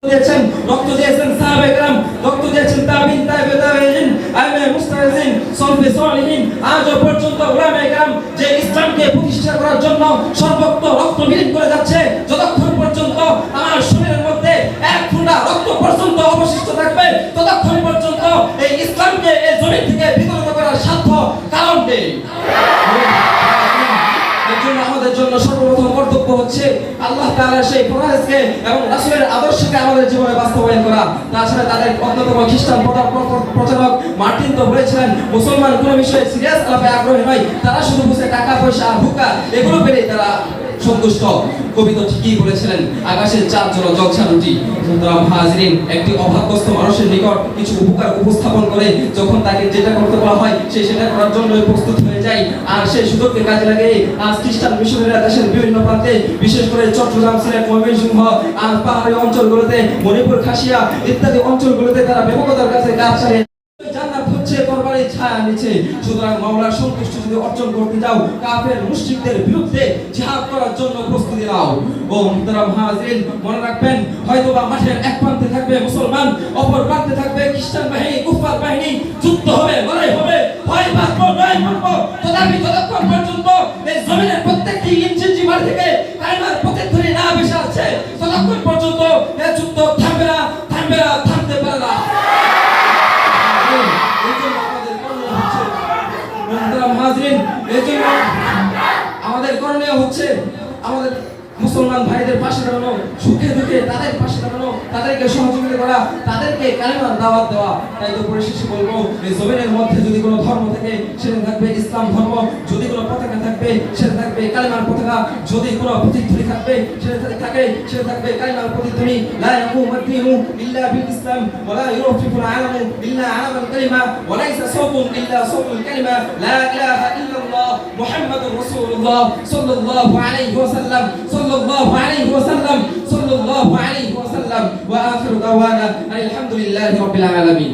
দিয়েছেন, রক্ত দিয়েছেন সাহাবায়ে কেরাম, রক্ত দিয়েছেন তাবিঈন, তাবিঈন, আইমে মুস্তাহিদিন, সলফে সালিহিন। আজও পর্যন্ত উলামায়ে কেরাম যে ইসলামকে প্রতিষ্ঠা করার জন্য সর্বত্র রক্ত বিলীন করে যাচ্ছে, যতক্ষণ পর্যন্ত আমার শরীরের মধ্যে এক ফোঁটা রক্ত পর্যন্ত অবশিষ্ট থাকবে, ততক্ষণ পর্যন্ত এই ইসলামকে এই জমিন থেকে বিতাড়িত করার সাধ্য কারণ নেই। আমাদের জন্য সর্বপ্রথম কর্তব্য হচ্ছে আল্লাহ তাআলার সেই ফরজকে এবং রাসূলের আদর্শকে আমাদের জীবনে বাস্তবায়ন করা। তাছাড়া তাদের অন্যতম খ্রিস্টান প্রচারক মার্টিন তো বলেছিলেন, মুসলমান কোনো বিষয়ে সিরিয়াস আলাপে আগ্রহী নয়, তারা শুধু বুঝে টাকা পয়সা আর হুক্কা, এগুলো পেলেই তারা সন্তুষ্ট। কবি তো ঠিকই বলেছিলেন, আকাশের চাঁদ জল জলছা রুটি। সুতরাং হাজরিন, একটি অভাবগ্রস্ত মানুষের নিকট কিছু উপকার উপস্থাপন করে যখন তাকে যেটা করতে বলা হয় সে সেটা করার জন্য প্রস্তুত হয়ে যায়, আর সেই সুযোগকে কাজে লাগিয়ে আজ খ্রিস্টান মিশনারিরা দেশের বিভিন্ন প্রান্তে, বিশেষ করে চট্টগ্রাম, সিলেট, ময়মনসিংহ আর পাহাড়ি অঞ্চলগুলোতে, মণিপুর, খাসিয়া ইত্যাদি অঞ্চলগুলোতে তারা ব্যাপকতার কাছে কাজ চালিয়ে জান্নাত হচ্ছে তরবারির ছায়া নিচে। সুতরাং মাওলার সন্তুষ্টি যদি অর্জন করতে যাও, কাফের মুশরিকদের বিরুদ্ধে জিহাদ করার জন্য প্রস্তুতি নাও। ও মুহতারাম হাজিরিন, মনে রাখবেন, হয়তোবা মাঠের এক প্রান্তে থাকবে মুসলমান, অপর প্রান্তে থাকবে খ্রিস্টান বাহিনী, কুফার বাহিনী, যুদ্ধ হবে, লড়াই হবে, ভয় পাবো, নয় করবো, তথাপি যতক্ষণ পর্যন্ত এই জমিনের প্রত্যেকটি ইঞ্চি মাটি থেকে কালেমার প্রতিধ্বনি না ভেসে আসছে, ততক্ষণ পর্যন্ত এই যুদ্ধ থামবে না, থামবে না, থামতে পারে না। আমাদের করণীয় হচ্ছে আমাদের মুসলমান ভাইদের পাশে দাঁড়ানো, সুখে দুঃখে তাদের পাশে দাঁড়ানো, তাদেরকে সহযোগিতা করা, তাদেরকে কালেমার দাওয়াত দেওয়া। তাই তো পরিশেষে বলবো, এই জমিনের মধ্যে যদি কোনো ধর্ম থাকে সেটা থাকবে ইসলাম ধর্ম, যদি কোনো পতাকা থাকবে সেটা থাকবে কালেমার পতাকা, যদি কোনো প্রতিধ্বনি থাকবে সেটা থাকবে কালেমার প্রতিধ্বনি। লা ইয়াকুমুদ্দীনু ইল্লা বিল ইসলাম ওয়া লা ইউরাফিকুল আলামু ইল্লা আলামাল কালিমা ওয়া লাইসা সাওবুন ইল্লা সাওবুল কালিমা লা ইলাহা ইল্লাল্লাহ মুহাম্মাদুর রাসূলুল্লাহ সাল্লাল্লাহু আলাইহি ওয়াসাল্লাম সাল্লাল্লাহু আলাইহি ওয়াসাল্লাম সাল্লাল্লাহু আলাইহি ওয়াসাল্লাম ওয়া আখিরু দাওয়ানা আলহামদুলিল্লাহি রাব্বিল আলামিন।